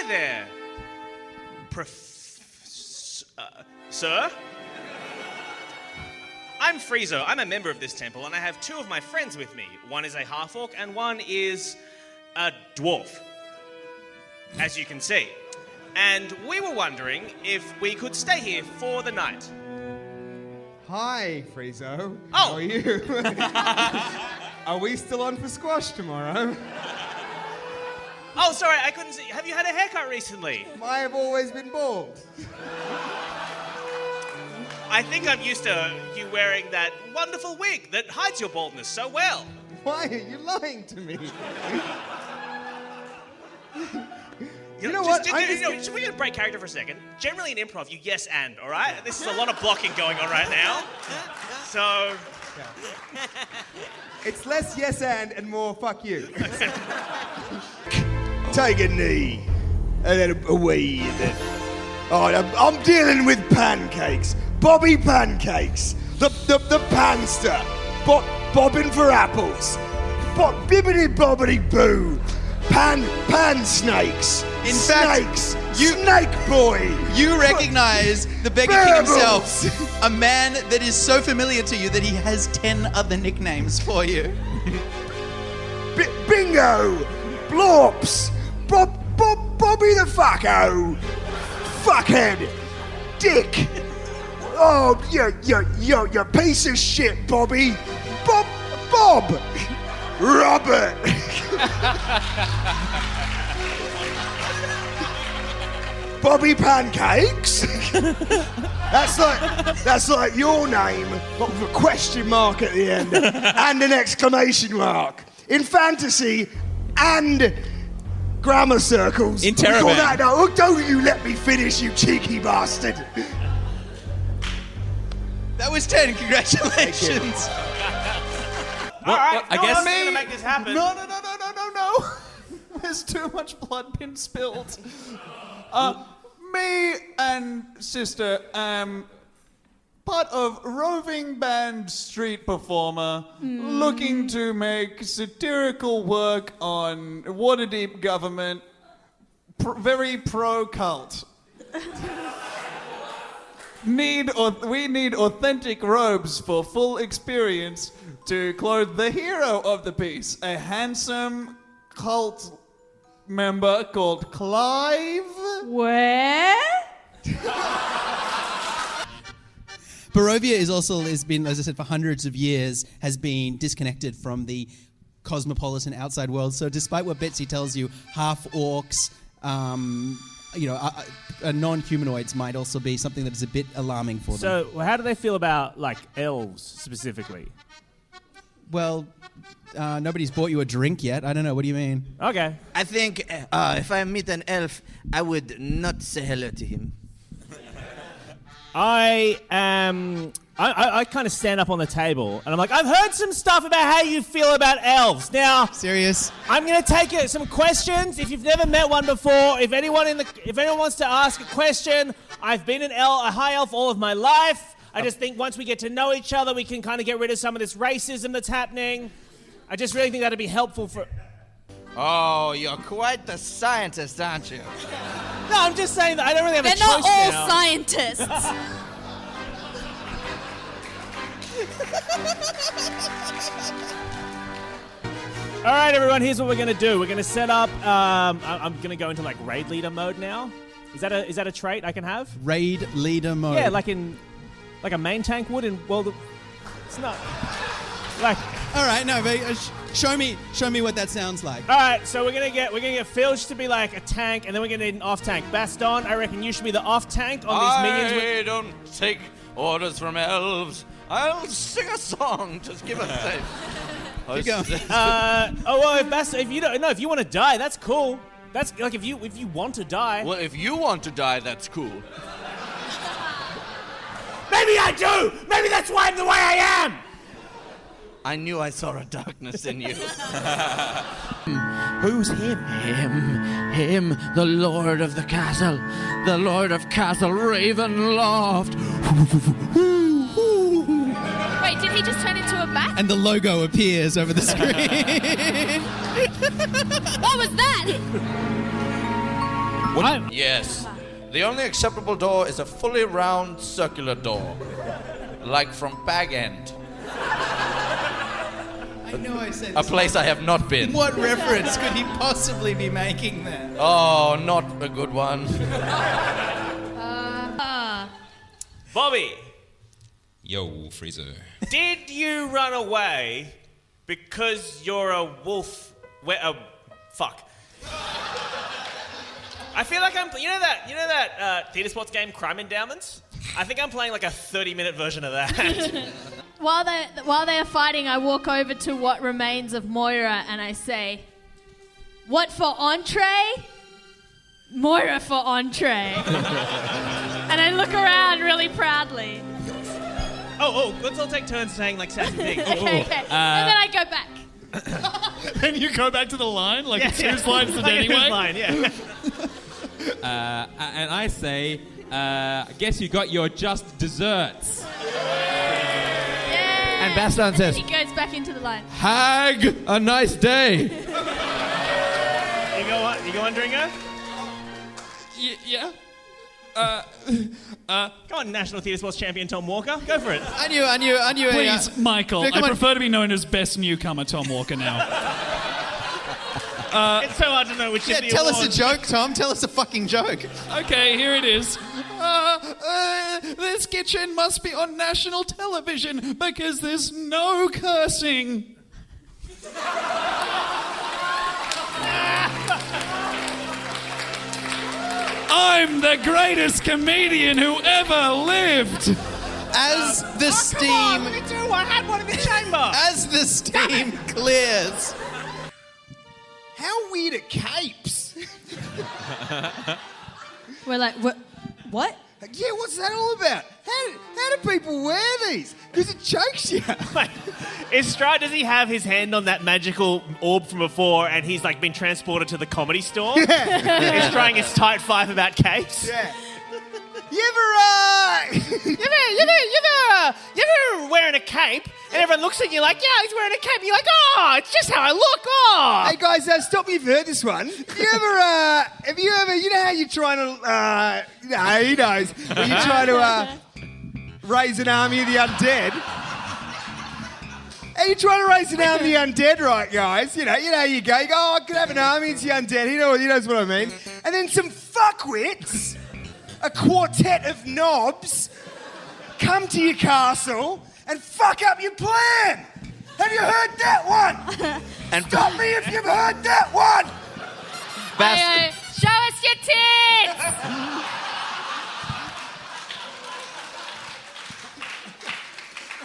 there, sir. I'm Freezo. I'm a member of this temple, and I have two of my friends with me. One is a half-orc, and one is a dwarf, as you can see. And we were wondering if we could stay here for the night. Hi, Freezo. Oh. How are you? Are we still on for squash tomorrow? Oh, sorry, I couldn't see. Have you had a haircut recently? I have always been bald. I think I'm used to you wearing that wonderful wig that hides your baldness so well. Why are you lying to me? You know what? Should we break character for a second? Generally in improv, you yes and, all right? This is a lot of blocking going on right now. So... It's less yes and more fuck you. Take a knee, and then a wee, and then... All right, I'm dealing with Pancakes. Bobby Pancakes. The panster. Bobbing for apples. Bibbity bobbity boo. Pan snakes. In snakes. fact, you... Snake boy. You recognize the Beggar King himself. A man that is so familiar to you that he has 10 other nicknames for you. Bingo. Blorps. Bobby the fucko. Fuckhead. Dick. Oh, you piece of shit, Bobby. Bob. Robert. Bobby Pancakes. That's like your name, but with a question mark at the end and an exclamation mark. In fantasy and grammar circles. Interrobang. Oh, don't you let me finish, you cheeky bastard. That was 10. Congratulations. All right, I guess I'm going to make this happen. No. There's too much blood been spilled. Me and sister am part of roving band street performer looking to make satirical work on Waterdeep government, very pro-cult. We need authentic robes for full experience to clothe the hero of the piece, a handsome cult member called Clive. Where? Barovia has been, as I said, for hundreds of years, has been disconnected from the cosmopolitan outside world. So despite what Betsy tells you, half orcs, non-humanoids might also be something that is a bit alarming for them. So how do they feel about, like, elves specifically? Well, nobody's bought you a drink yet. I don't know. What do you mean? Okay. I think if I meet an elf, I would not say hello to him. I kind of stand up on the table and I'm like, I've heard some stuff about how you feel about elves. Now, serious? I'm going to take some questions. If you've never met one before, if anyone wants to ask a question, I've been a high elf all of my life. I just think once we get to know each other, we can kind of get rid of some of this racism that's happening. I just really think that'd be helpful for... Oh, you're quite the scientist, aren't you? No, I'm just saying that I don't really have a choice now. They're not now. all scientists. All right, everyone, here's what we're going to do. We're going to set up... I'm going to go into, like, raid leader mode now. Is that a trait I can have? Raid leader mode? Yeah, like a main tank would in World of... It's not... Like... All right, no, but show me what that sounds like. All right, so we're gonna get Philge to be like a tank, and then we're gonna need an off tank. Baston, I reckon you should be the off tank on these minions. I don't take orders from elves. I'll sing a song. Just give us a Keep going. If you want to die, that's cool. That's like if you want to die. Well, if you want to die, that's cool. Maybe I do. Maybe that's why I'm the way I am. I knew I saw a darkness in you. Who's him? Him, the Lord of the Castle. The Lord of Castle Ravenloft. Wait, did he just turn into a bat? And the logo appears over the screen. What was that? Yes. The only acceptable door is a fully round circular door. Like from Bag End. I know I said A place I have not been. What reference could he possibly be making there? Oh, not a good one. Bobby, Yo, Freezo. did you run away because you're a wolf? Fuck. I feel like I'm. You know that theatre sports game, Crime Endowments? I think I'm playing like a 30-minute version of that. While they are fighting, I walk over to what remains of Moira and I say, "What for entree? Moira for entree." And I look around really proudly. Oh, let's all take turns saying like sassy things. Okay. And then I go back. And you go back to the line like two slides to Like a anyway. who's line, yeah. And I say, I guess you got your just desserts. Yeah. And Baston says, He goes back into the line. Hag, a nice day. You go on, Dringo? Yeah. Come on, National Theatre Sports champion Tom Walker. Go for it. I knew. Please, Michael. Yeah, I come on. prefer to be known as best newcomer Tom Walker now. It's so hard to know which Yeah, is the tell award. us a joke, Tom. Tell us a fucking joke. Okay, here it is. This kitchen must be on national television because there's no cursing. I'm the greatest comedian who ever lived. As the steam, Me too, I had one in the chamber. as the steam clears. How weird are capes? We're like, what? Yeah, what's that all about? How do people wear these? Because it chokes you. Wait, does he have his hand on that magical orb from before and he's like been transported to the Comedy Store? Yeah. He's trying his tight five about capes? Yeah. You ever wearing a cape and everyone looks at you like, yeah, he's wearing a cape. You're like, oh, it's just how I look. Oh. Hey guys, stop me if you've heard this one. Have you ever, you know how you're trying to, he knows, when you're trying to raise an army of the undead? Are you trying to raise an army of the undead, right, guys? You know, you go, oh, I could have an army of the undead. He knows what I mean. And then some fuckwits, a quartet of knobs, come to your castle and fuck up your plan. Have you heard that one? and Stop me if you've heard that one. Show us your tits!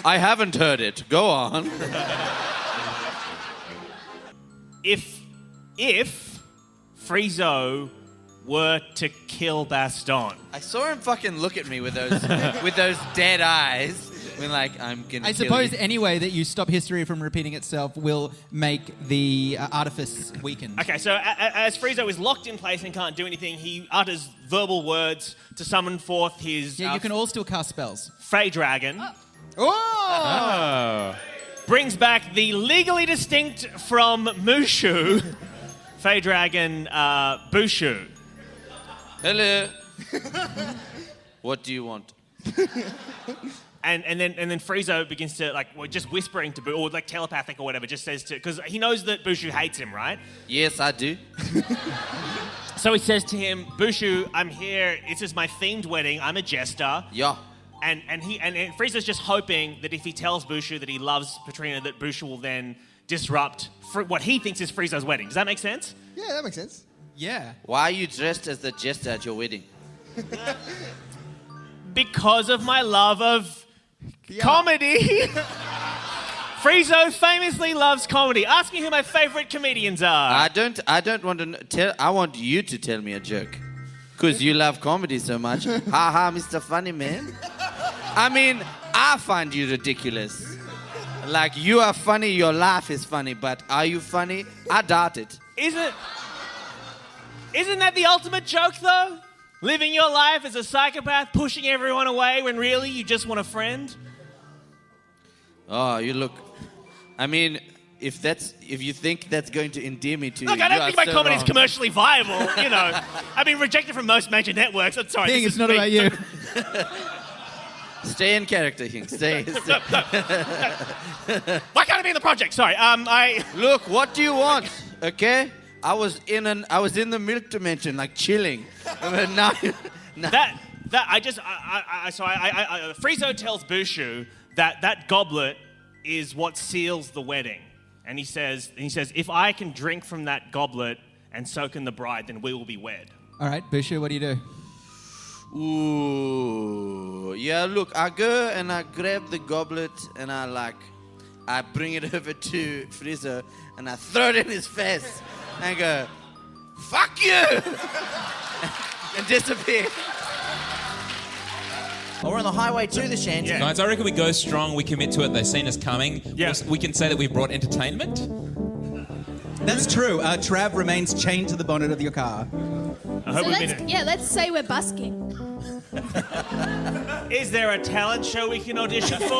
I haven't heard it. Go on. If Freezo were to kill Baston. I saw him fucking look at me with those dead eyes. I mean, like, I'm gonna. I kill suppose you. any way that you stop history from repeating itself will make the artifice weakened. Okay, so as Freezo is locked in place and can't do anything, he utters verbal words to summon forth his... Yeah, you can all still cast spells. Fey Dragon. Oh! Brings back the legally distinct from Mushu, Fey Dragon Bushu. Hello. What do you want? And then Freezo begins to, like, just whispering to Bushu, or like telepathic or whatever, just says to... Because he knows that Bushu hates him, right? Yes, I do. So he says to him, Bushu, I'm here. This is my themed wedding. I'm a jester. Yeah. And Frieza's just hoping that if he tells Bushu that he loves Patrina, that Bushu will then disrupt what he thinks is Frieza's wedding. Does that make sense? Yeah, that makes sense. Yeah. Why are you dressed as the jester at your wedding? Because of my love of comedy. Friezo famously loves comedy. Ask me who my favorite comedians are. I don't want to tell. I want you to tell me a joke. Because you love comedy so much. Ha ha, Mr. Funny Man. I mean, I find you ridiculous. Like, you are funny, your laugh is funny, but are you funny? I doubt it. Isn't that the ultimate joke, though? Living your life as a psychopath, pushing everyone away when really you just want a friend? Oh, you look... I mean, if you think that's going to endear me to you, Look, I you don't are think my so comedy's wrong. commercially viable. You know, I've been rejected from most major networks. I'm sorry. Hing, this it's is not me. about you. Stay in character, Hing. Stay. Why can't I be in the project? Sorry. Look, what do you want? Okay, I was in the milk dimension, like chilling. Now, Freezo tells Bushu that goblet is what seals the wedding. And he says, if I can drink from that goblet and so can the bride, then we will be wed. All right, Bushu, what do you do? Ooh, yeah. Look, I go and I grab the goblet and I bring it over to Freezo and I throw it in his face and go, "Fuck you," and disappear. We're on the highway to the shanty. Yeah. Guys, I reckon we go strong, we commit to it, they've seen us coming. Yeah. We can say that we've brought entertainment. That's true. Trav remains chained to the bonnet of your car. I hope Let's say we're busking. Is there a talent show we can audition for?